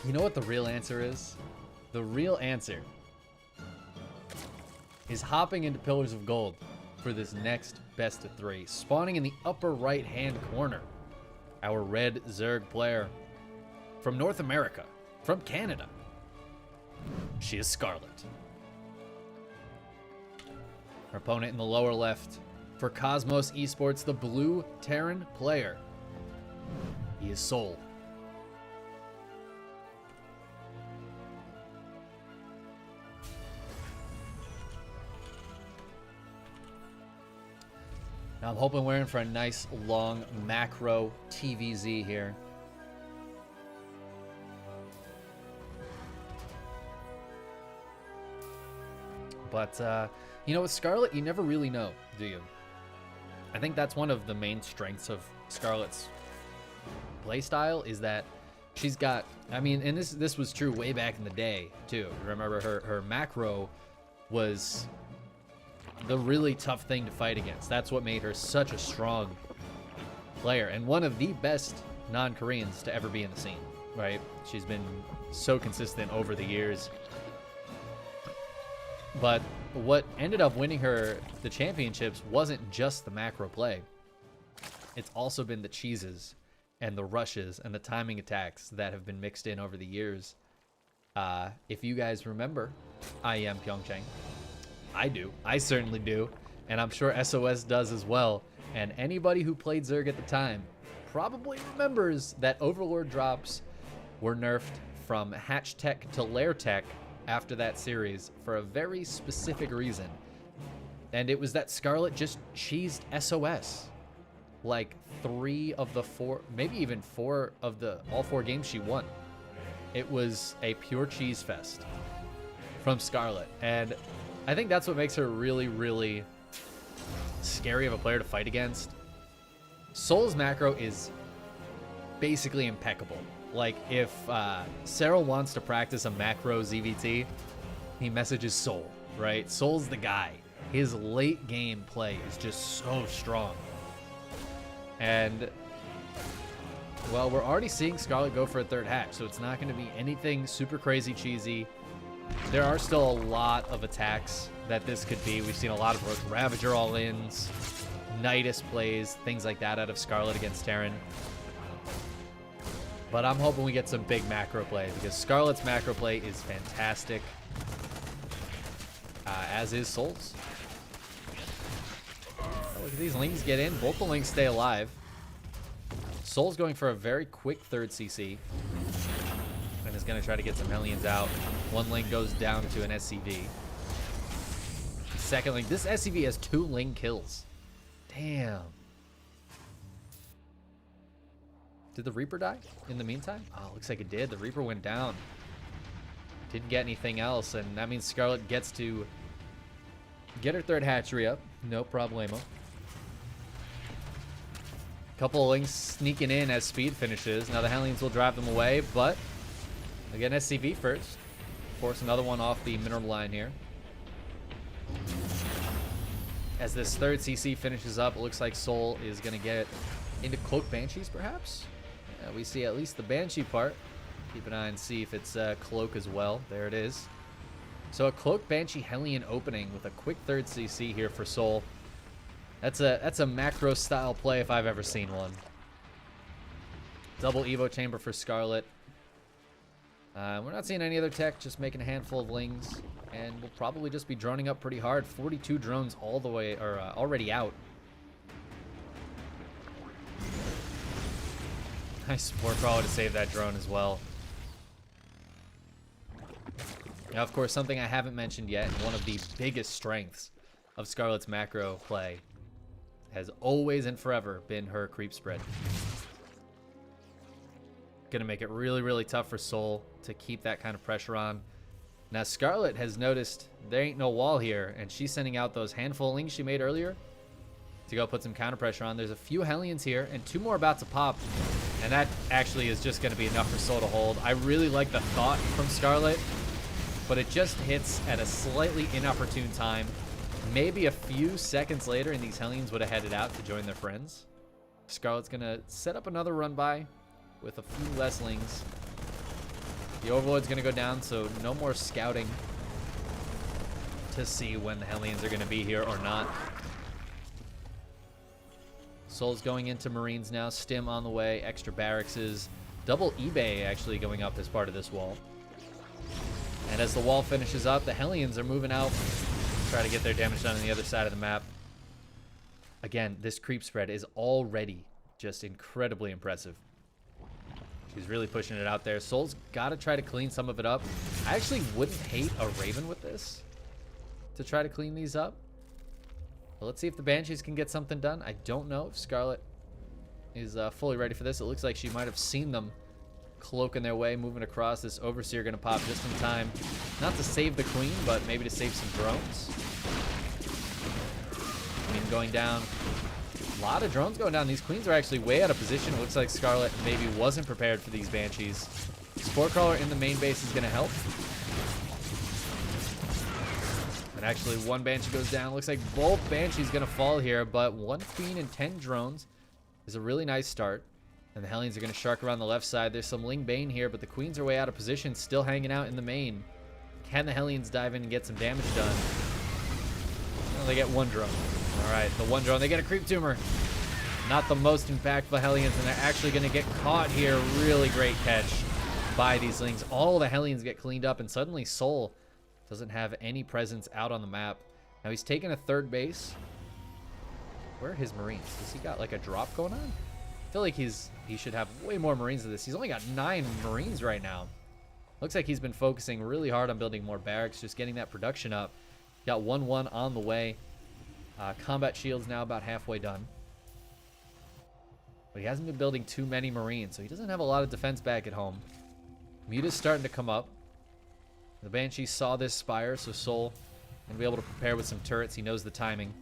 You know what the real answer is? The real answer is hopping into Pillars of Gold for this next best of 3. Spawning in the upper right-hand corner. Our red Zerg player from North America, from Canada. She is Scarlett. Her opponent in the lower left for Cosmos Esports, the blue Terran player. He is Soul. Now I'm hoping we're in for a nice long macro TVZ here. But, you know, with Scarlett, you never really know, do you? I think that's one of the main strengths of Scarlett's playstyle is that she's got, I mean, and this was true way back in the day, too. Remember, her macro was the really tough thing to fight against. That's what made her such a strong player and one of the best non-Koreans to ever be in the scene, right? She's been so consistent over the years. But what ended up winning her the championships wasn't just the macro play. It's also been the cheeses and the rushes and the timing attacks that have been mixed in over the years. If you guys remember IEM Pyeongchang, I do. I certainly do. And I'm sure SOS does as well. And anybody who played Zerg at the time probably remembers that Overlord drops were nerfed from Hatch Tech to Lair Tech after that series for a very specific reason. And it was that Scarlett just cheesed SOS. Like 3 of the 4, maybe even 4 of the all 4 games she won. It was a pure cheese fest from Scarlett. And I think that's what makes her really, really scary of a player to fight against. Soul's macro is basically impeccable. Like, if Cyril wants to practice a macro ZVT, he messages Soul, right? Soul's the guy. His late game play is just so strong. And, well, we're already seeing Scarlett go for a 3rd hatch, so it's not going to be anything super crazy cheesy. There are still a lot of attacks that this could be. We've seen a lot of Ravager all-ins, Nidus plays, things like that out of Scarlett against Terran. But I'm hoping we get some big macro play because Scarlett's macro play is fantastic, as is Soul's. Oh, look at these Lings get in. Both the Lings stay alive. Soul's going for a very quick 3rd CC and is going to try to get some Hellions out. One Ling goes down to an SCV. Second Ling. This SCV has 2 Ling kills. Damn. Did the Reaper die in the meantime? Oh, looks like it did. The Reaper went down. Didn't get anything else, and that means Scarlett gets to get her 3rd hatchery up. No problemo. Couple of Lings sneaking in as speed finishes. Now the Hellions will drive them away, but again, SCV first. Force another one off the mineral line here. As this 3rd CC finishes up, it looks like Soul is going to get into Cloak Banshees, perhaps? We see at least the Banshee part. Keep an eye and see if it's Cloak as well. There it is. So a Cloak Banshee Hellion opening with a quick 3rd CC here for Soul. That's a macro style play if I've ever seen one. Double Evo Chamber for Scarlett. We're not seeing any other tech, just making a handful of Lings. And we'll probably just be droning up pretty hard. 42 drones all the way, or already out. Nice support probably to save that drone as well. Now, of course, something I haven't mentioned yet, and one of the biggest strengths of Scarlett's macro play has always and forever been her creep spread. Gonna make it really, really tough for Soul to keep that kind of pressure on. Now, Scarlett has noticed there ain't no wall here, and she's sending out those handful of Lings she made earlier to go put some counter pressure on. There's a few Hellions here, and 2 more about to pop. And that actually is just going to be enough for Soul to hold. I really like the thought from Scarlett, but it just hits at a slightly inopportune time. Maybe a few seconds later, and these Hellions would have headed out to join their friends. Scarlett's going to set up another run by with a few less Lings. The Overlord's going to go down, so no more scouting to see when the Hellions are going to be here or not. Soul's going into Marines now. Stim on the way. Extra barracks is double eBay actually going up as part of this wall. And as the wall finishes up, the Hellions are moving out. Try to get their damage done on the other side of the map. Again, this creep spread is already just incredibly impressive. She's really pushing it out there. Soul's got to try to clean some of it up. I actually wouldn't hate a Raven with this to try to clean these up. But let's see if the Banshees can get something done. I don't know if Scarlett is fully ready for this. It looks like she might have seen them cloaking their way, moving across. This Overseer going to pop just in time. Not to save the Queen, but maybe to save some drones. Queen going down. A lot of drones going down. These Queens are actually way out of position. It looks like Scarlett maybe wasn't prepared for these Banshees. Spore Crawler in the main base is going to help. And actually one Banshee goes down. Looks like both Banshees going to fall here, but 1 Queen and 10 drones is a really nice start. And the Hellions are going to shark around the left side. There's some Ling Bane here, but the Queens are way out of position, still hanging out in the main. Can the Hellions dive in and get some damage done? Well, they get 1 drone. All right, the 1 drone. They get a Creep Tumor. Not the most impactful Hellions, and they're actually going to get caught here. Really great catch by these Lings. All the Hellions get cleaned up, and suddenly Soul doesn't have any presence out on the map. Now he's taking a 3rd base. Where are his Marines? Has he got like a drop going on? I feel like he should have way more Marines than this. He's only got 9 Marines right now. Looks like he's been focusing really hard on building more barracks, just getting that production up. Got 1-1 on the way. Combat shields now about halfway done. But he hasn't been building too many Marines, so he doesn't have a lot of defense back at home. Muta's starting to come up. The Banshee saw this Spire, so Soul going to be able to prepare with some turrets. He knows the timing.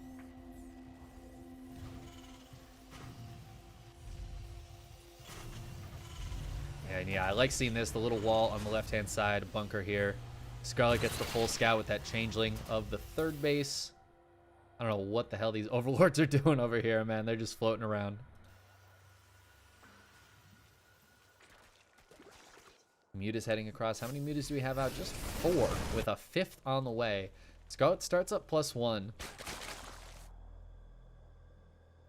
And yeah, I like seeing this. The little wall on the left-hand side, bunker here. Scarlett gets the full scout with that changeling of the 3rd base. I don't know what the hell these Overlords are doing over here, man. They're just floating around. Muta's heading across. How many Mutas do we have out? Just 4 with a 5th on the way. Scarlett starts up +1.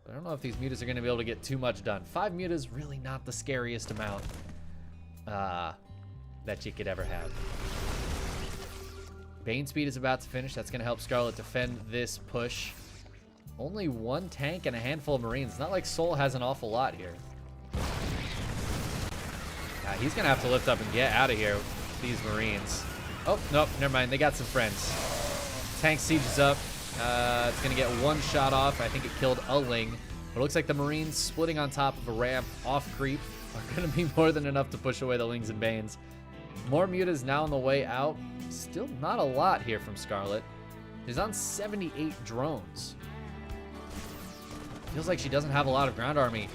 But I don't know if these Mutas are going to be able to get too much done. 5 Mutas, really not the scariest amount that you could ever have. Bane speed is about to finish. That's going to help Scarlett defend this push. Only 1 tank and a handful of Marines. It's not like Soul has an awful lot here. Yeah, he's going to have to lift up and get out of here with these Marines. Oh, nope, never mind. They got some friends. Tank sieges up. It's going to get 1 shot off. I think it killed a Ling. But it looks like the Marines splitting on top of a ramp off creep are going to be more than enough to push away the Lings and Banes. More Mutas now on the way out. Still not a lot here from Scarlett. She's on 78 drones. Feels like she doesn't have a lot of ground army.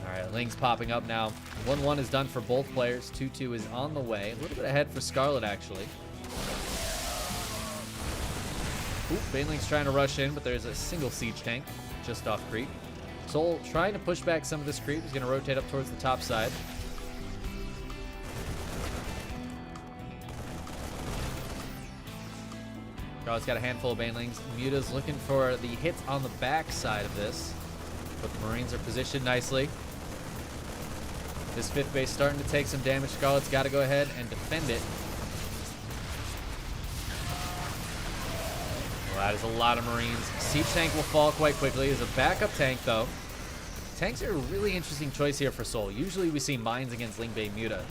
All right, Ling's popping up now. 1-1 is done for both players. 2-2 is on the way. A little bit ahead for Scarlett, actually. Oop, Baneling's trying to rush in, but there's a single siege tank just off creep. Soul trying to push back some of this creep. He's going to rotate up towards the top side. Scarlett's got a handful of Banelings. Muta's looking for the hits on the back side of this. But the Marines are positioned nicely. This 5th base starting to take some damage. Scarlett's got to go ahead and defend it. Well, that is a lot of Marines. Siege tank will fall quite quickly. There's a backup tank, though. Tanks are a really interesting choice here for Soul. Usually we see mines against Ling Bane Muta.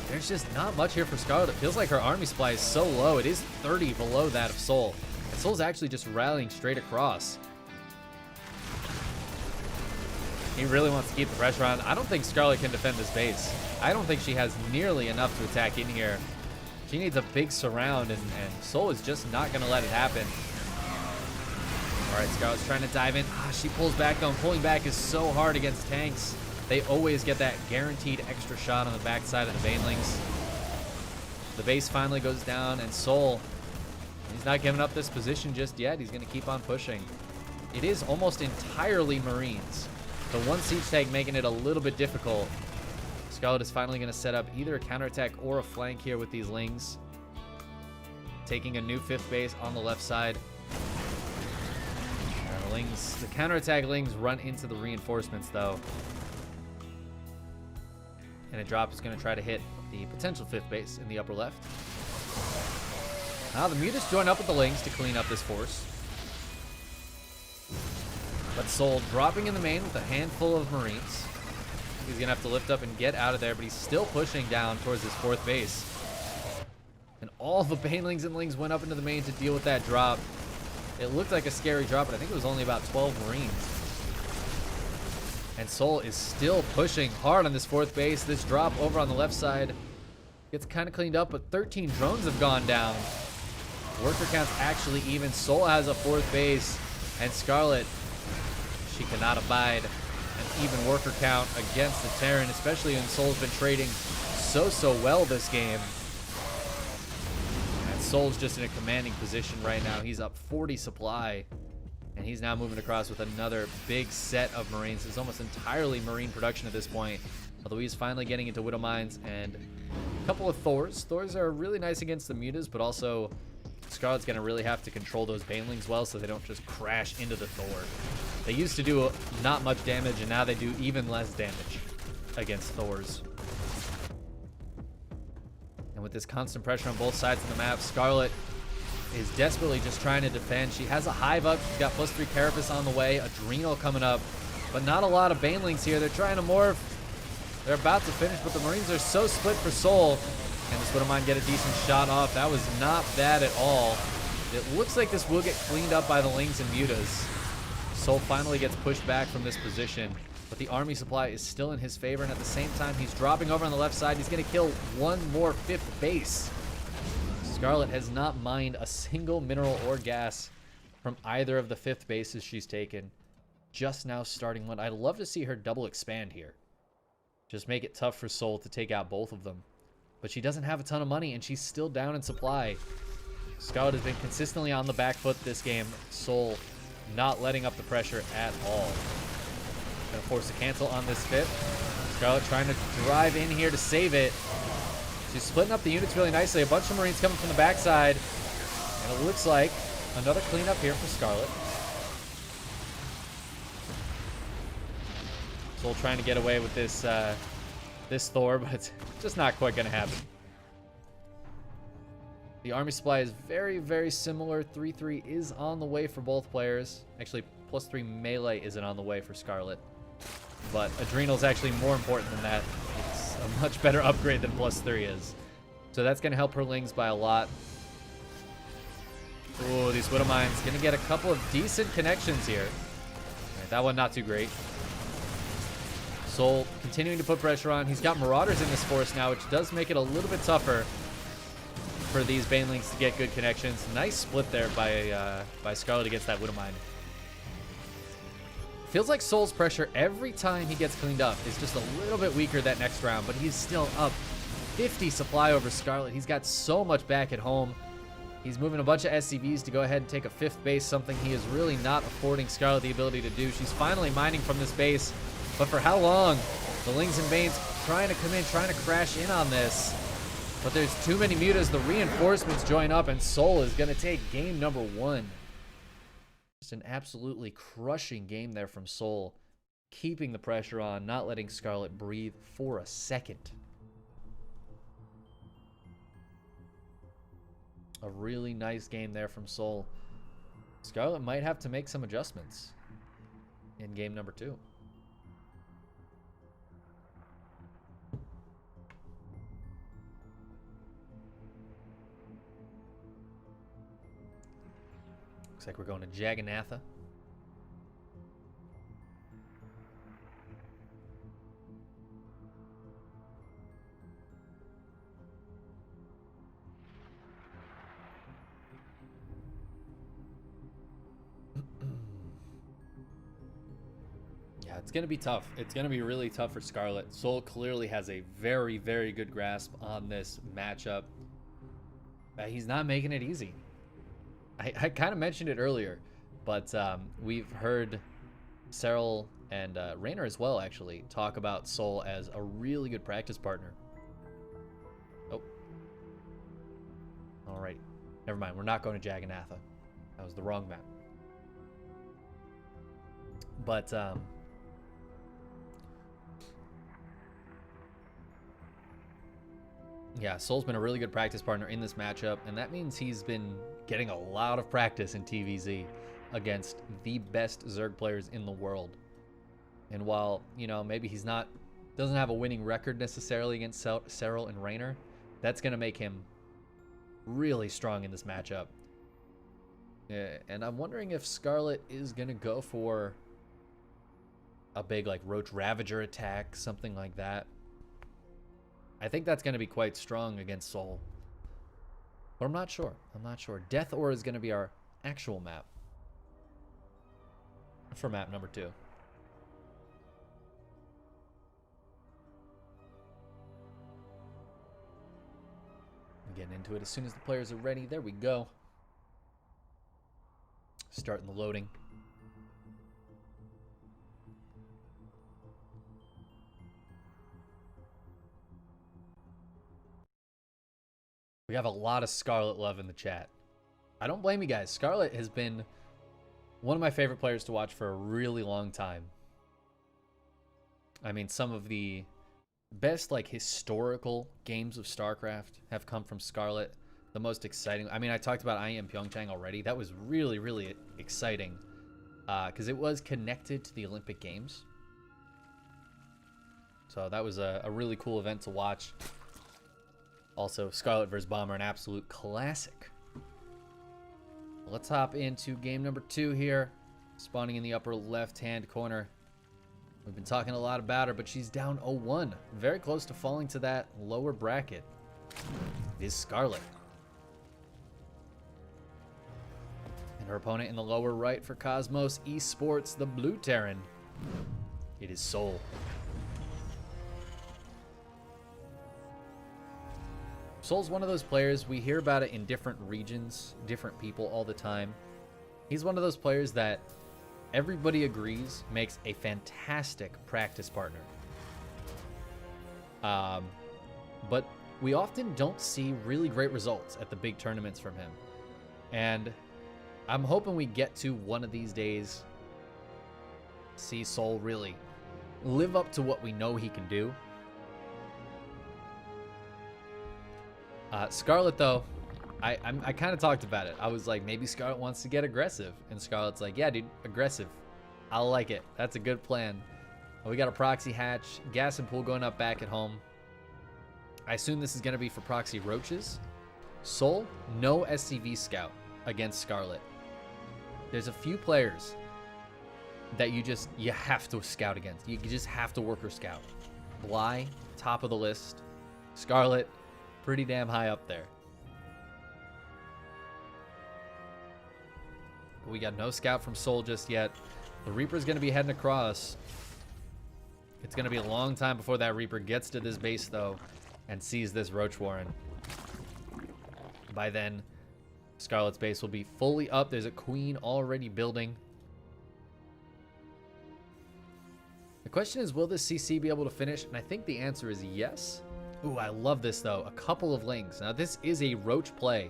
There's just not much here for Scarlett. It feels like her army supply is so low. It is 30 below that of Soul. And Soul's actually just rallying straight across. He really wants to keep the pressure on. I don't think Scarlett can defend this base. I don't think she has nearly enough to attack in here. She needs a big surround, and Soul is just not going to let it happen. All right, Scarlett's trying to dive in. She pulls back, though. Pulling back is so hard against tanks. They always get that guaranteed extra shot on the backside of the Banelings. The base finally goes down, and Soul, he's not giving up this position just yet. He's going to keep on pushing. It is almost entirely Marines. The 1 siege tank making it a little bit difficult. Scarlett is finally going to set up either a counterattack or a flank here with these Lings. Taking a new 5th base on the left side. The counterattack Lings run into the reinforcements though. And a drop is going to try to hit the potential 5th base in the upper left. Now the Mutas join up with the Lings to clean up this force. But Soul dropping in the main with a handful of Marines. He's going to have to lift up and get out of there, but he's still pushing down towards his 4th base. And all the Banelings and Lings went up into the main to deal with that drop. It looked like a scary drop, but I think it was only about 12 Marines. And Soul is still pushing hard on this 4th base. This drop over on the left side gets kind of cleaned up, but 13 drones have gone down. Worker count's actually even. Soul has a 4th base, and Scarlett, she cannot abide an even worker count against the Terran, especially when Soul's been trading so well this game. Soul's just in a commanding position right now. He's up 40 supply, and he's now moving across with another big set of Marines. It's almost entirely Marine production at this point, although he's finally getting into Widow Mines and a couple of Thors. Thors are really nice against the Mutas, but also Scarlett's going to really have to control those Banelings well so they don't just crash into the Thor. They used to do not much damage, and now they do even less damage against Thors. And with this constant pressure on both sides of the map, Scarlett is desperately just trying to defend. She has a Hive up. She's got +3 Carapace on the way. Adrenal coming up. But not a lot of Banelings here. They're trying to morph. They're about to finish, but the Marines are so split for Soul. And this Widow Mine get a decent shot off. That was not bad at all. It looks like this will get cleaned up by the Lings and Mutas. Soul finally gets pushed back from this position. But the army supply is still in his favor, and at the same time, he's dropping over on the left side. He's going to kill one more 5th base. Scarlett has not mined a single mineral or gas from either of the 5th bases she's taken. Just now starting one. I'd love to see her double expand here. Just make it tough for Soul to take out both of them. But she doesn't have a ton of money, and she's still down in supply. Scarlett has been consistently on the back foot this game. Soul not letting up the pressure at all. Gonna force a cancel on this 5th. Scarlett trying to drive in here to save it. She's splitting up the units really nicely. A bunch of Marines coming from the backside. And it looks like another cleanup here for Scarlett. Soul trying to get away with this this Thor, but it's just not quite gonna happen. The army supply is very similar. 3-3 is on the way for both players. Actually, +3 melee isn't on the way for Scarlett. But Adrenal's actually more important than that. It's a much better upgrade than +3 is. So that's going to help her Lings by a lot. Ooh, these Widow Mines going to get a couple of decent connections here. All right, that one not too great. Soul continuing to put pressure on. He's got Marauders in this force now, which does make it a little bit tougher for these Banelings to get good connections. Nice split there by Scarlett against that Widow Mine. Feels like Soul's pressure every time he gets cleaned up is just a little bit weaker that next round, but he's still up 50 supply over Scarlett. He's got so much back at home. He's moving a bunch of SCVs to go ahead and take a 5th base, something he is really not affording Scarlett the ability to do. She's finally mining from this base, but for how long? The Lings and Banes trying to come in, trying to crash in on this. But there's too many Mutas. The reinforcements join up, and Soul is going to take game number 1. Just an absolutely crushing game there from Soul. Keeping the pressure on, not letting Scarlett breathe for a second. A really nice game there from Soul. Scarlett might have to make some adjustments in game number 2. Looks like we're going to Jagannatha. Yeah, it's going to be tough. It's going to be really tough for Scarlett. Soul clearly has a very good grasp on this matchup. He's not making it easy. I kind of mentioned it earlier, but we've heard Serral and Raynor as well, actually, talk about Sol as a really good practice partner. Oh. Alright. Never mind. We're not going to Jagannatha. That was the wrong map. But, yeah, Sol's been a really good practice partner in this matchup, and that means he's been getting a lot of practice in TVZ against the best Zerg players in the world. And while, you know, maybe he's doesn't have a winning record necessarily against Serral and Raynor, that's going to make him really strong in this matchup. And I'm wondering if Scarlett is going to go for a big, like, Roach Ravager attack, something like that. I think that's going to be quite strong against Sol. But I'm not sure. I'm not sure. Death Ore is going to be our actual map for map number 2. I'm getting into it as soon as the players are ready. There we go. Starting the loading. We have a lot of Scarlett love in the chat. I don't blame you guys. Scarlett has been one of my favorite players to watch for a really long time. I mean, some of the best, like, historical games of StarCraft have come from Scarlett. The most exciting... I mean, I talked about IEM Pyeongchang already. That was really, really exciting. Because it was connected to the Olympic Games. So that was a really cool event to watch. Also, Scarlett vs. Bomber, an absolute classic. Let's hop into game number 2 here. Spawning in the upper left-hand corner. We've been talking a lot about her, but she's down 0-1. Very close to falling to that lower bracket. It is Scarlett. And her opponent in the lower right for Cosmos Esports, the Blue Terran. It is Sol. Sol's one of those players, we hear about it in different regions, different people all the time. He's one of those players that everybody agrees makes a fantastic practice partner. But we often don't see really great results at the big tournaments from him. And I'm hoping we get to one of these days see Sol really live up to what we know he can do. Scarlett, though, I kind of talked about it. I was like, maybe Scarlett wants to get aggressive. And Scarlett's like, yeah, dude, aggressive. I like it. That's a good plan. We got a proxy hatch. Gas and pool going up back at home. I assume this is going to be for proxy roaches. Sol, no SCV scout against Scarlett. There's a few players that you have to scout against. You just have to worker scout. Bly, top of the list. Scarlett, pretty damn high up there. We got no scout from Sol just yet. The Reaper's going to be heading across. It's going to be a long time before that Reaper gets to this base, though, and sees this Roach Warren. By then, Scarlett's base will be fully up. There's a Queen already building. The question is, will this CC be able to finish? And I think the answer is yes. Ooh, I love this, though. A couple of lings. Now, this is a Roach play,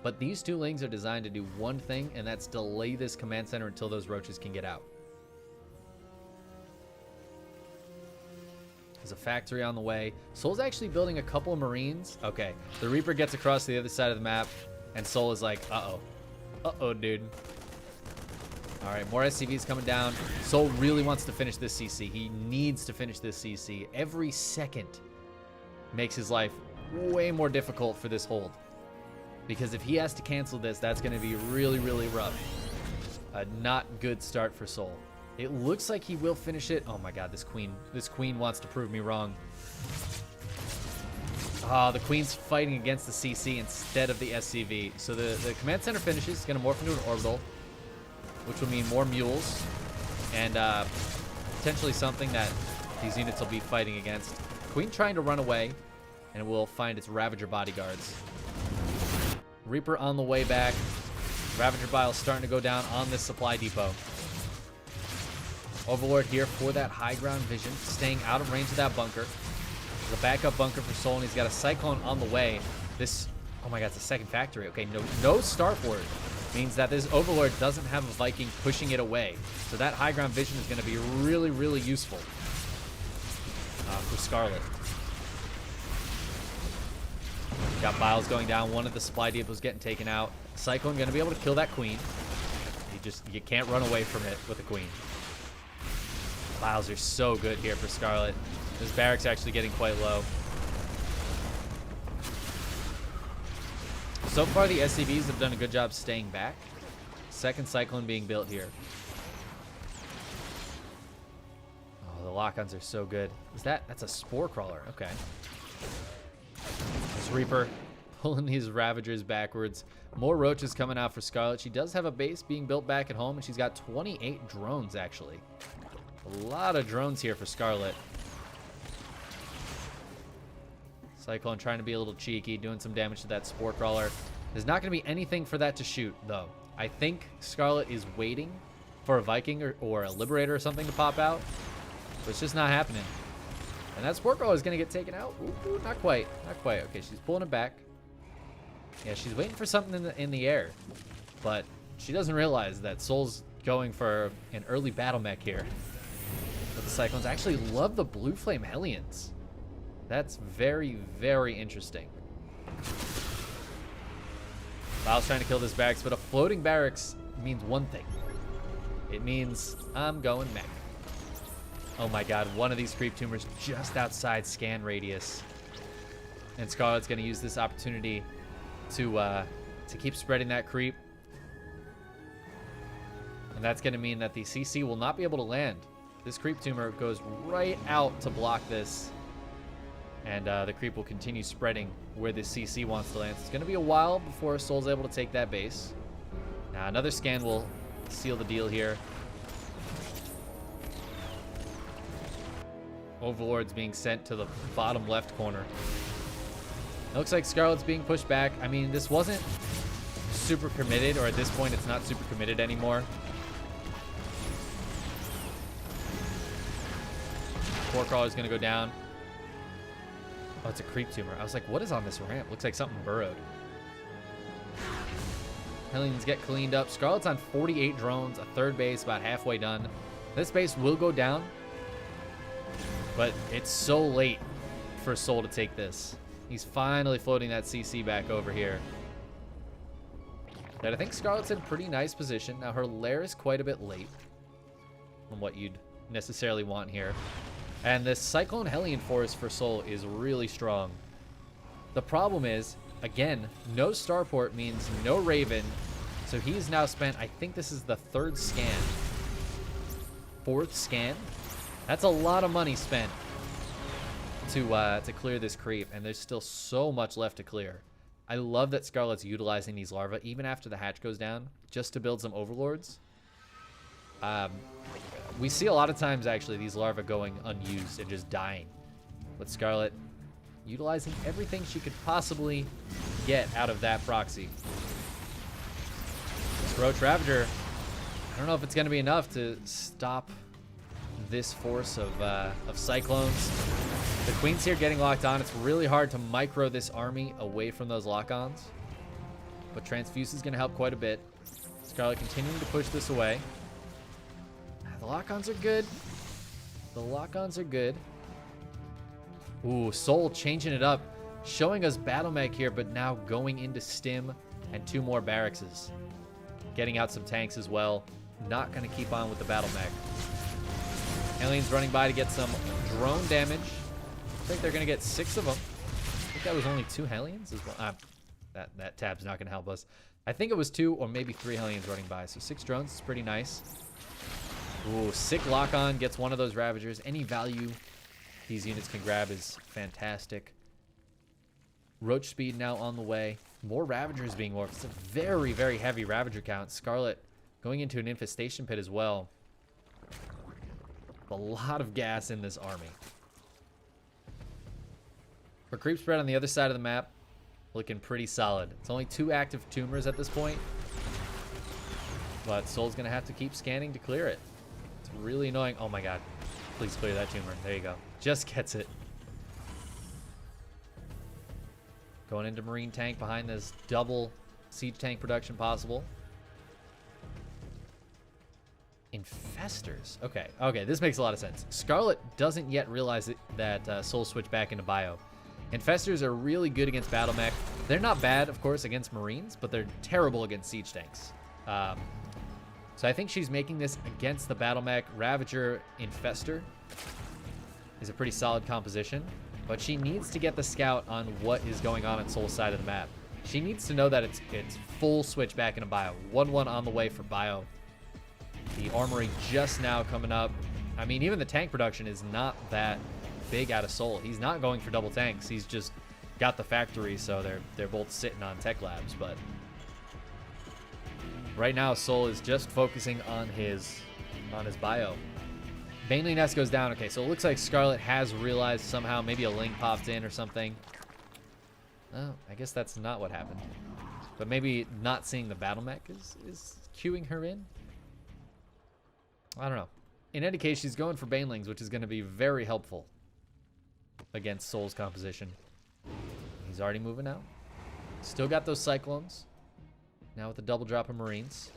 but these 2 lings are designed to do one thing, and that's delay this command center until those roaches can get out. There's a factory on the way. Sol's actually building a couple of Marines. Okay, the Reaper gets across to the other side of the map, and Sol is like, uh-oh. Uh-oh, dude. All right, more SCVs coming down. Sol really wants to finish this CC. He needs to finish this CC. Every second makes his life way more difficult for this hold. Because if he has to cancel this, that's going to be really, really rough. A not good start for Sol. It looks like he will finish it. Oh my god, this queen wants to prove me wrong. Oh, the Queen's fighting against the CC instead of the SCV. So the command center finishes. It's going to morph into an orbital, which will mean more mules and potentially something that these units will be fighting against. Queen trying to run away, and it will find its Ravager bodyguards. Reaper on the way back. Ravager bile starting to go down on this supply depot. Overlord here for that high ground vision, staying out of range of that bunker. The backup bunker for Soul, and he's got a Cyclone on the way. This, oh my god, it's a second factory. Okay, no Starport means that this Overlord doesn't have a Viking pushing it away. So that high ground vision is going to be really, really useful for Scarlett. Got Biles going down. One of the supply depots getting taken out. Cyclone going to be able to kill that Queen. You can't run away from it with a Queen. Biles are so good here for Scarlett. This barracks actually getting quite low. So far, the SCVs have done a good job staying back. Second Cyclone being built here. Oh, the lock-ons are so good. That's a Spore Crawler. Okay. This Reaper pulling these Ravagers backwards. More Roaches coming out for Scarlett. She does have a base being built back at home, and she's got 28 drones, actually. A lot of drones here for Scarlett. Cyclone trying to be a little cheeky, doing some damage to that Spore Crawler. There's not going to be anything for that to shoot, though. I think Scarlett is waiting for a Viking or a Liberator or something to pop out, but it's just not happening. And that Spore Crawler is going to get taken out. Ooh, not quite. Not quite. Okay, she's pulling it back. Yeah, she's waiting for something in the air, but she doesn't realize that Soul's going for an early battle mech here. But the Cyclones actually love the Blue Flame Hellions. That's very, very interesting. Biles trying to kill this barracks, but a floating barracks means one thing. It means I'm going mech. Oh my god, one of these creep tumors just outside scan radius. And Scarlett's going to use this opportunity to keep spreading that creep. And that's going to mean that the CC will not be able to land. This creep tumor goes right out to block this. And the creep will continue spreading where the CC wants to land. So it's going to be a while before Soul's able to take that base. Now another scan will seal the deal here. Overlord's being sent to the bottom left corner. It looks like Scarlett's being pushed back. I mean, this wasn't super committed, or at this point it's not super committed anymore. Spore Crawler's going to go down. Oh, it's a creep tumor. I was like, what is on this ramp? Looks like something burrowed. Hellions get cleaned up. Scarlett's on 48 drones, a third base, about halfway done. This base will go down, but it's so late for Soul to take this. He's finally floating that CC back over here. But I think Scarlett's in pretty nice position. Now, her lair is quite a bit late from what you'd necessarily want here. And this Cyclone Hellion Forest for Soul is really strong. The problem is, again, no Starport means no Raven. So he's now spent, I think this is the third scan. Fourth scan? That's a lot of money spent to clear this creep, and there's still so much left to clear. I love that Scarlett's utilizing these larvae, even after the hatch goes down, just to build some Overlords. We see a lot of times, actually, these larvae going unused and just dying. With Scarlett utilizing everything she could possibly get out of that proxy. This Roach Ravager, I don't know if it's going to be enough to stop this force of Cyclones. The Queen's here getting locked on. It's really hard to micro this army away from those lock-ons. But Transfuse is going to help quite a bit. Scarlett continuing to push this away. The lock-ons are good. The lock-ons are good. Ooh, Soul changing it up. Showing us Battle Mech here, but now going into Stim and 2 more barrackses. Getting out some tanks as well. Not going to keep on with the Battle Mech. Aliens running by to get some drone damage. I think they're going to get 6 of them. I think that was only 2 Hellions as well. That tab's not going to help us. I think it was 2 or maybe 3 Hellions running by. So 6 drones is pretty nice. Ooh, sick lock-on. Gets one of those Ravagers. Any value these units can grab is fantastic. Roach speed now on the way. More Ravagers being morphed. It's a very, very heavy Ravager count. Scarlett going into an infestation pit as well. A lot of gas in this army. For creep spread on the other side of the map, looking pretty solid. It's only 2 active tumors at this point, but Soul's going to have to keep scanning to clear it. It's really annoying. Oh my god. Please clear that tumor. There you go. Just gets it. Going into Marine tank behind this double siege tank production possible. Infestors. Okay, this makes a lot of sense. Scarlett doesn't yet realize that Soul switched back into bio. Infestors are really good against battle mech. They're not bad, of course, against Marines, but they're terrible against siege tanks. So I think she's making this against the battle mech. Ravager Infestor is a pretty solid composition, but she needs to get the scout on what is going on Soul's side of the map. She needs to know that it's full switch back into bio. 1-1 on the way for bio. The armory just now coming up. I mean, even the tank production is not that big out of Soul. He's not going for double tanks. He's just got the factory, so they're both sitting on tech labs. But right now, Soul is just focusing on his bio. Baneling Nest goes down. Okay, so it looks like Scarlett has realized somehow. Maybe a link popped in or something. Oh, I guess that's not what happened. But maybe not seeing the battle mech is queuing her in. I don't know. In any case, she's going for Banelings, which is going to be very helpful against Soul's composition. He's already moving out. Still got those Cyclones. Now with the double drop of Marines.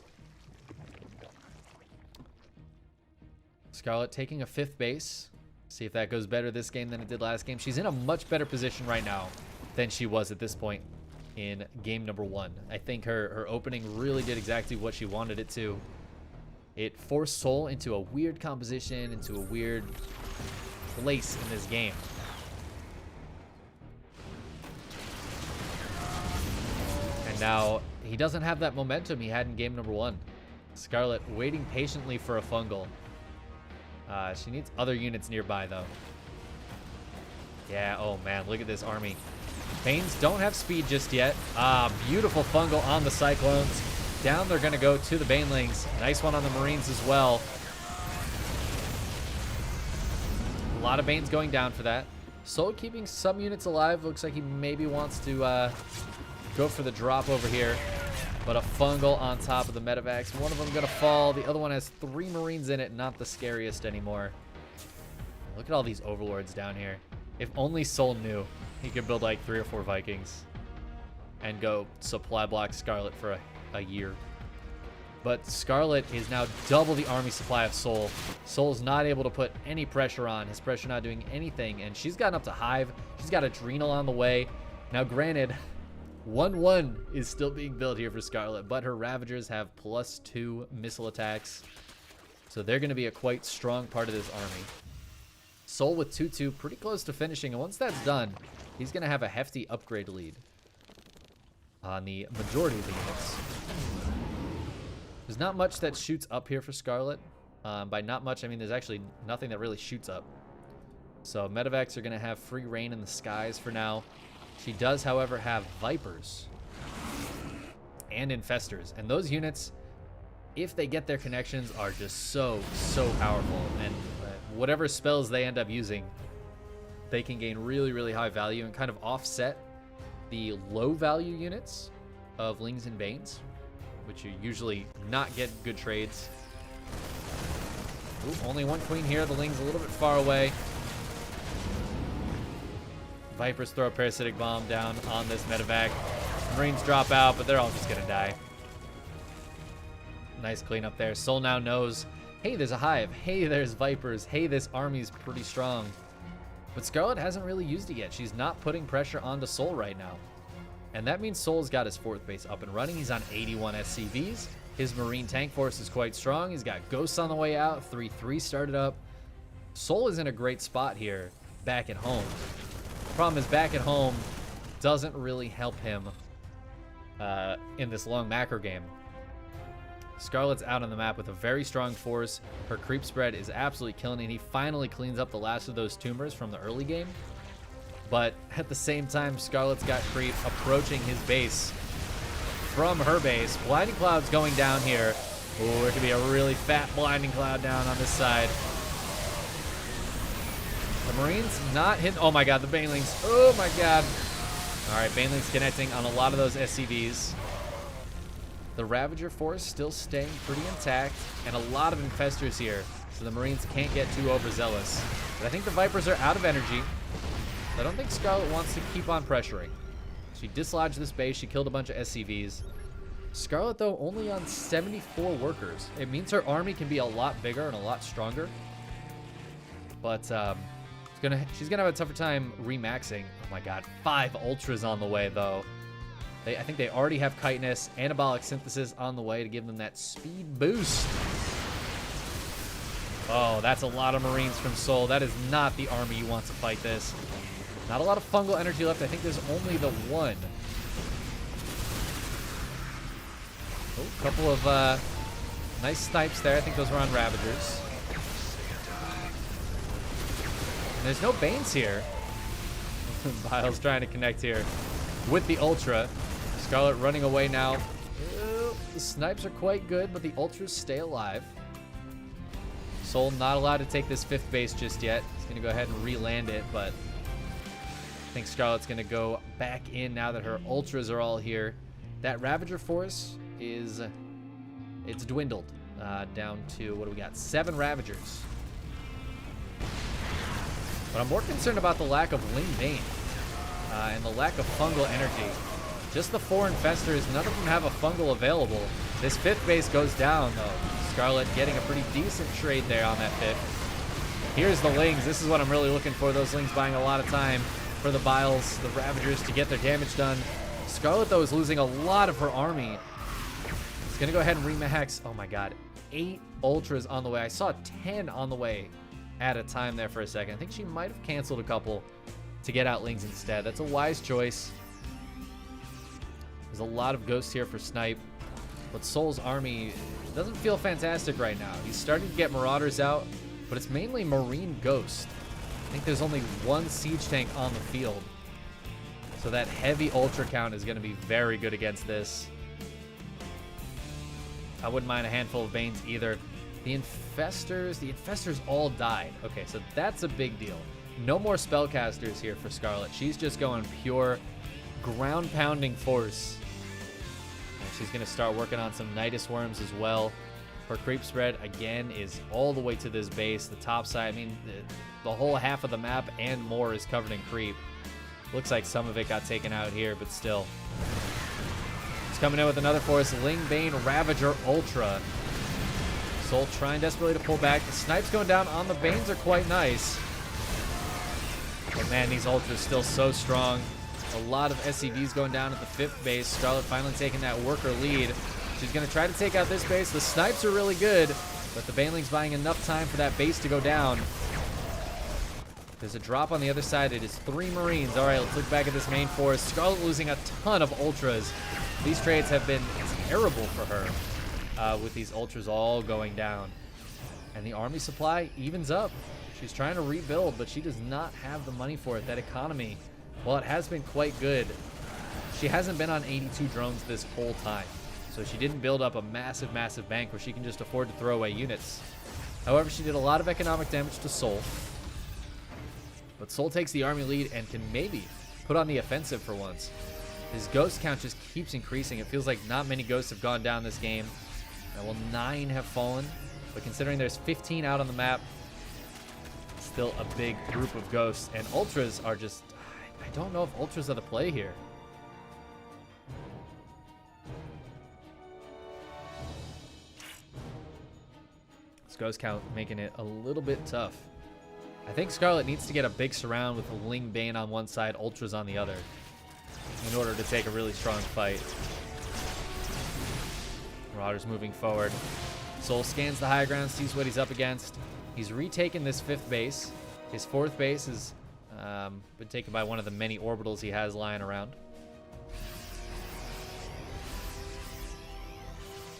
Scarlett taking a 5th base. See if that goes better this game than it did last game. She's in a much better position right now than she was at this point in game number 1. I think her opening really did exactly what she wanted it to. It forced Soul into a weird composition, into a weird place in this game. And now he doesn't have that momentum he had in game number 1. Scarlett waiting patiently for a fungal. She needs other units nearby, though. Yeah, oh man, look at this army. Banes don't have speed just yet. Beautiful fungal on the Cyclones. Down, they're going to go to the Banelings. Nice one on the Marines as well. A lot of Banes going down for that. Soul keeping some units alive. Looks like he maybe wants to go for the drop over here. But a fungal on top of the medevacs. One of them going to fall. The other one has 3 Marines in it. Not the scariest anymore. Look at all these Overlords down here. If only Soul knew, he could build like 3 or 4 Vikings and go supply block Scarlett for a year. But Scarlett is now double the army supply of Soul. Soul's not able to put any pressure on. His pressure not doing anything. And she's gotten up to Hive. She's got Adrenal on the way. Now, granted, 1-1 is still being built here for Scarlett, but her Ravagers have +2 missile attacks. So they're going to be a quite strong part of this army. Soul with 2-2, pretty close to finishing. And once that's done, he's going to have a hefty upgrade lead on the majority of the units. There's not much that shoots up here for Scarlett. By not much, I mean there's actually nothing that really shoots up. So medevacs are going to have free reign in the skies for now. She does, however, have Vipers and Infestors. And those units, if they get their connections, are just so powerful. And whatever spells they end up using, they can gain really high value and kind of offset the low value units of Lings and Banes, which you usually not get good trades. Ooh, only one queen here. The Ling's a little bit far away. Vipers throw a parasitic bomb down on this medevac. Marines drop out, but they're all just gonna die. Nice cleanup there. Soul now knows, hey, there's a Hive. Hey, there's Vipers. Hey, this army's pretty strong. But Scarlett hasn't really used it yet. She's not putting pressure onto Soul right now. And that means Soul's got his 4th base up and running. He's on 81 SCVs. His Marine tank force is quite strong. He's got Ghosts on the way out. 3-3 started up. Soul is in a great spot here back at home. The problem is back at home doesn't really help him in this long macro game. Scarlett's out on the map with a very strong force. Her creep spread is absolutely killing it. He finally cleans up the last of those tumors from the early game. But at the same time, Scarlett's got creep approaching his base from her base. Blinding Cloud's going down here. Oh, there could be a really fat Blinding Cloud down on this side. The Marines not hitting. Oh my god, the Banelings. Oh my god. All right, Banelings connecting on a lot of those SCVs. The Ravager force still staying pretty intact, and a lot of Infestors here. so the Marines can't get too overzealous. But I think the Vipers are out of energy. I don't think Scarlett wants to keep on pressuring. She dislodged this base. She killed a bunch of SCVs. Scarlett, though, only on 74 workers. It means her army can be a lot bigger and a lot stronger. But she's gonna have a tougher time remaxing. Oh my god, 5 ultras on the way, though. I think they already have chitinous, anabolic synthesis on the way to give them that speed boost. Oh, that's a lot of Marines from Sol. That is not the army you want to fight this. Not a lot of fungal energy left. I think there's only the one. Oh, couple of nice snipes there. I think those were on Ravagers. And there's no Banes here. Bile's trying to connect here with the Ultra. Scarlett running away now. The snipes are quite good, but the Ultras stay alive. Sol not allowed to take this 5th base just yet. He's going to go ahead and re-land it, but I think Scarlett's going to go back in now that her Ultras are all here. That Ravager force it's dwindled down to, what do we got? 7 Ravagers. But I'm more concerned about the lack of Ling Bane and the lack of fungal energy. Just the 4 Infestors, none of them have a fungal available. This 5th base goes down, though. Scarlett getting a pretty decent trade there on that 5th. Here's the Lings. This is what I'm really looking for. Those Lings buying a lot of time for the Biles, the Ravagers, to get their damage done. Scarlett, though, is losing a lot of her army. It's going to go ahead and remax. Oh, my God. 8 Ultras on the way. I saw 10 on the way at a time there for a second. I think she might have canceled a couple to get out Lings instead. That's a wise choice. There's a lot of ghosts here for Snipe, but Sol's army doesn't feel fantastic right now. He's starting to get Marauders out, but it's mainly Marine Ghost. I think there's only 1 siege tank on the field, so that heavy Ultra count is going to be very good against this. I wouldn't mind a handful of Banes either. The Infestors all died. Okay, so that's a big deal. No more Spellcasters here for Scarlett. She's just going pure ground-pounding force. And she's going to start working on some Nidus Worms as well. Her creep spread, again, is all the way to this base. The top side, I mean, the whole half of the map and more is covered in creep. Looks like some of it got taken out here, but still. It's coming in with another force. Ling Bane Ravager Ultra. Sol trying desperately to pull back. The snipes going down on the Banes are quite nice. But man, these Ultras still so strong. A lot of SCVs going down at the 5th base. Scarlett finally taking that worker lead. She's going to try to take out this base. The snipes are really good, but the Baneling's buying enough time for that base to go down. There's a drop on the other side. It is 3 Marines. All right, let's look back at this main force. Scarlett losing a ton of Ultras. These trades have been terrible for her with these Ultras all going down. And the army supply evens up. She's trying to rebuild, but she does not have the money for it. That economy, well, it has been quite good. She hasn't been on 82 drones this whole time. So she didn't build up a massive, massive bank where she can just afford to throw away units. However, she did a lot of economic damage to Sol. But Sol takes the army lead and can maybe put on the offensive for once. His ghost count just keeps increasing. It feels like not many ghosts have gone down this game. Now, well, 9 have fallen. But considering there's 15 out on the map, still a big group of ghosts. And Ultras are just... I don't know if Ultras are the play here. This ghost count making it a little bit tough. I think Scarlett needs to get a big surround with Ling Bane on one side, Ultras on the other, in order to take a really strong fight. Marauders moving forward. Sol scans the high ground, sees what he's up against. He's retaken this 5th base. His 4th base has been taken by one of the many orbitals he has lying around.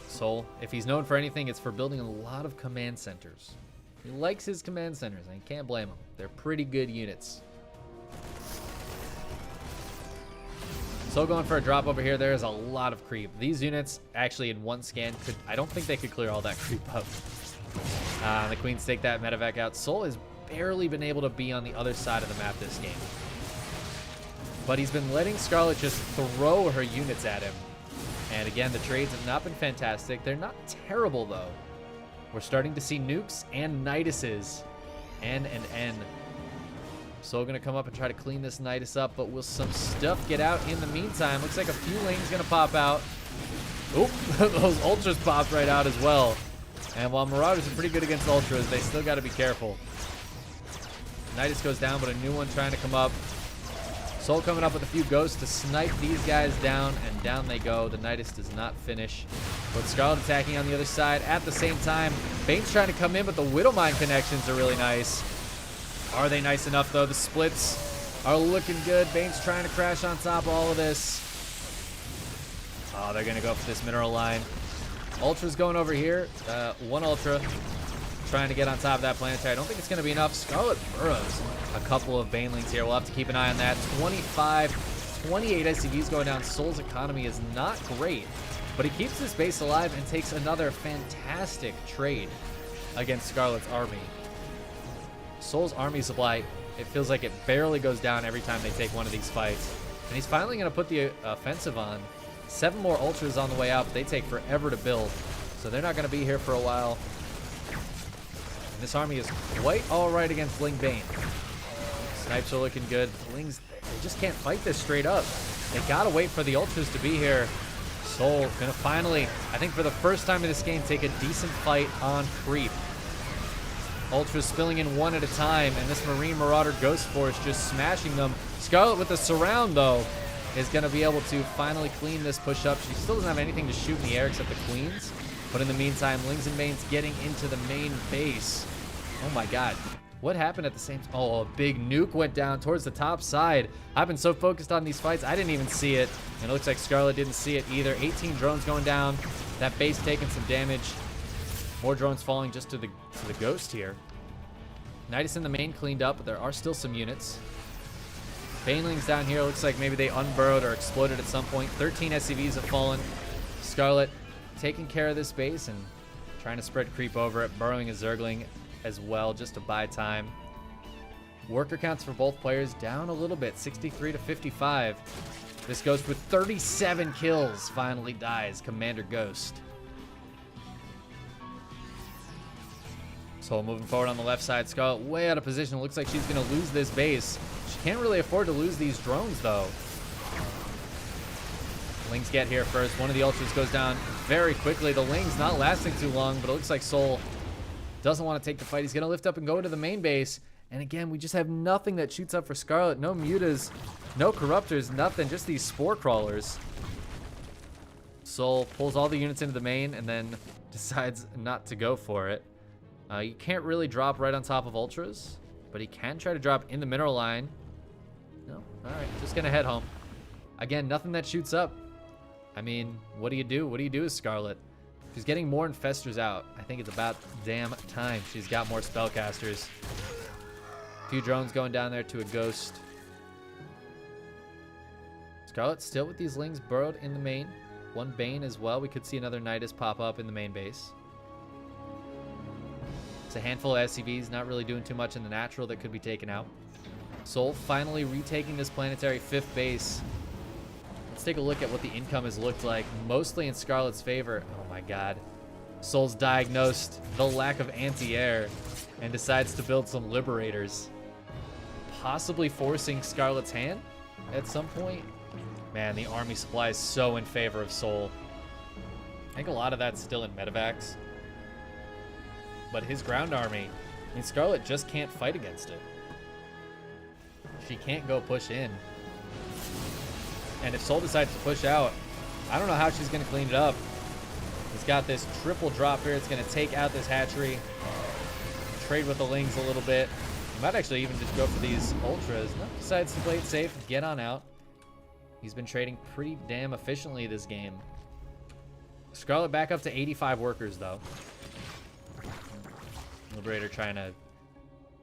Sol, if he's known for anything, it's for building a lot of command centers. He likes his command centers, and you can't blame him. They're pretty good units. So going for a drop over here, there is a lot of creep. These units, actually in one scan, I don't think they could clear all that creep up. The Queens take that medevac out. Sol has barely been able to be on the other side of the map this game. But he's been letting Scarlett just throw her units at him. And again, the trades have not been fantastic. They're not terrible, though. We're starting to see nukes and Niduses. N and N. Soul gonna come up and try to clean this Nidus up, but will some stuff get out in the meantime? Looks like a few lanes gonna pop out. Oop, those ultras popped right out as well. And while Marauders are pretty good against ultras, they still gotta be careful. Nidus goes down, but a new one trying to come up. Soul coming up with a few ghosts to snipe these guys down, and down they go. The Nidus does not finish. But Scarlett attacking on the other side at the same time. Bane's trying to come in, but the Widowmine connections are really nice. Are they nice enough, though? The splits are looking good. Bane's trying to crash on top of all of this. Oh, they're going to go for this mineral line. Ultra's going over here. One Ultra trying to get on top of that planetary. I don't think it's going to be enough. Scarlett burrows a couple of Banelings here. We'll have to keep an eye on that. 25, 28 SCVs going down. Soul's economy is not great, but he keeps this base alive and takes another fantastic trade against Scarlett's army. Soul's army supply, it feels like it barely goes down every time they take one of these fights. And he's finally going to put the offensive on. 7 more Ultras on the way out, but they take forever to build. So they're not going to be here for a while. And this army is quite all right against Ling Bane. Snipes are looking good. Lings, they just can't fight this straight up. They got to wait for the Ultras to be here. Soul going to finally, I think for the first time in this game, take a decent fight on creep. Ultras spilling in one at a time, and this Marine Marauder Ghost Force just smashing them. Scarlett with the surround, though, is going to be able to finally clean this push up. She still doesn't have anything to shoot in the air except the Queens. But in the meantime, Lings and Banes getting into the main base. Oh my god. What happened at the same time? Oh, a big nuke went down towards the top side. I've been so focused on these fights, I didn't even see it. And it looks like Scarlett didn't see it either. 18 drones going down. That base taking some damage. More drones falling just to the Ghost here. Nidus in the main cleaned up, but there are still some units. Banelings down here, looks like maybe they unburrowed or exploded at some point. 13 SCVs have fallen. Scarlett taking care of this base and trying to spread creep over it, burrowing a Zergling as well just to buy time. Worker counts for both players down a little bit, 63 to 55. This Ghost with 37 kills finally dies, Commander Ghost. Soul moving forward on the left side. Scarlett way out of position. Looks like she's going to lose this base. She can't really afford to lose these drones, though. Lings get here first. One of the Ultras goes down very quickly. The Ling's not lasting too long, but it looks like Soul doesn't want to take the fight. He's going to lift up and go to the main base. And again, we just have nothing that shoots up for Scarlett. No mutas, no corruptors, nothing. Just these spore crawlers. Soul pulls all the units into the main and then decides not to go for it. You can't really drop right on top of Ultras, but he can try to drop in the mineral line. No? Alright, just gonna head home. Again, nothing that shoots up. I mean, what do you do? What do you do with Scarlett? She's getting more Infestors out. I think it's about damn time she's got more Spellcasters. A few drones going down there to a Ghost. Scarlett still with these Lings burrowed in the main. One Bane as well. We could see another Nidus pop up in the main base. It's a handful of SCVs, not really doing too much in the natural that could be taken out. Soul finally retaking this planetary 5th base. Let's take a look at what the income has looked like, mostly in Scarlett's favor. Oh my god. Soul's diagnosed the lack of anti-air and decides to build some Liberators. Possibly forcing Scarlett's hand at some point. Man, the army supply is so in favor of Soul. I think a lot of that's still in medevacs. But his ground army, I mean, Scarlett just can't fight against it. She can't go push in. And if Soul decides to push out, I don't know how she's going to clean it up. He's got this triple drop here. It's going to take out this hatchery. Trade with the Lings a little bit. He might actually even just go for these Ultras. No, decides to play it safe, get on out. He's been trading pretty damn efficiently this game. Scarlett back up to 85 workers, though. Liberator trying to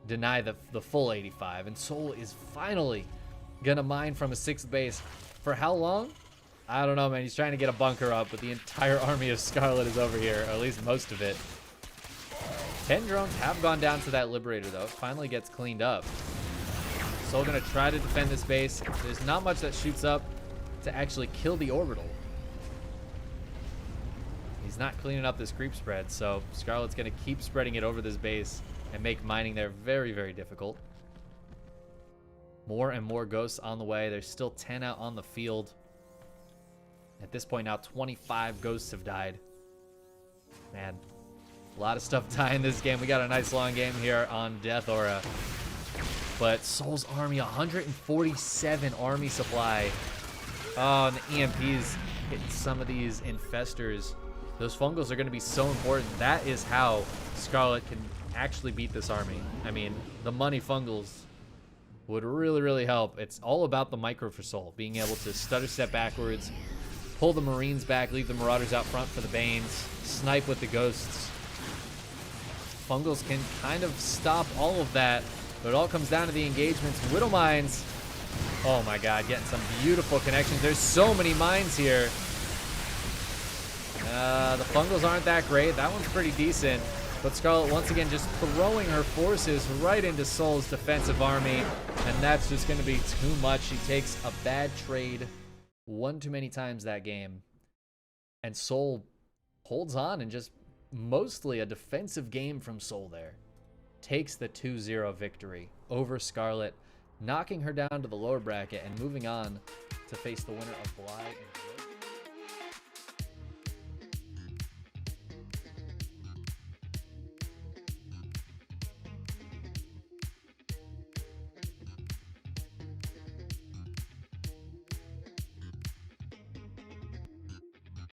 deny the full 85, and Soul is finally gonna mine from a 6th base. For how long? I don't know, man. He's trying to get a bunker up, but the entire army of Scarlett is over here, or at least most of it. 10 drones have gone down to that Liberator, though. It finally gets cleaned up. Soul gonna try to defend this base. There's not much that shoots up to actually kill the orbital. He's not cleaning up this creep spread, so Scarlett's going to keep spreading it over this base and make mining there very, very difficult. More and more ghosts on the way. There's still 10 out on the field. At this point now, 25 ghosts have died. Man, a lot of stuff dying this game. We got a nice long game here on Death Aura. But Soul's army, 147 army supply. Oh, and the EMPs hitting some of these infestors. Those fungals are going to be so important. That is how Scarlett can actually beat this army. I mean, the money fungals would really, really help. It's all about the micro for Soul. Being able to stutter step backwards, pull the Marines back, leave the Marauders out front for the Banes, snipe with the Ghosts. Fungals can kind of stop all of that, but it all comes down to the engagements. Widow Mines, oh my god, getting some beautiful connections. There's so many mines here. The Fungals aren't that great. That one's pretty decent. But Scarlett, once again, just throwing her forces right into Soul's defensive army. And that's just going to be too much. She takes a bad trade one too many times that game. And Soul holds on, and just mostly a defensive game from Soul there. Takes the 2-0 victory over Scarlett, knocking her down to the lower bracket and moving on to face the winner of Bly and Joe.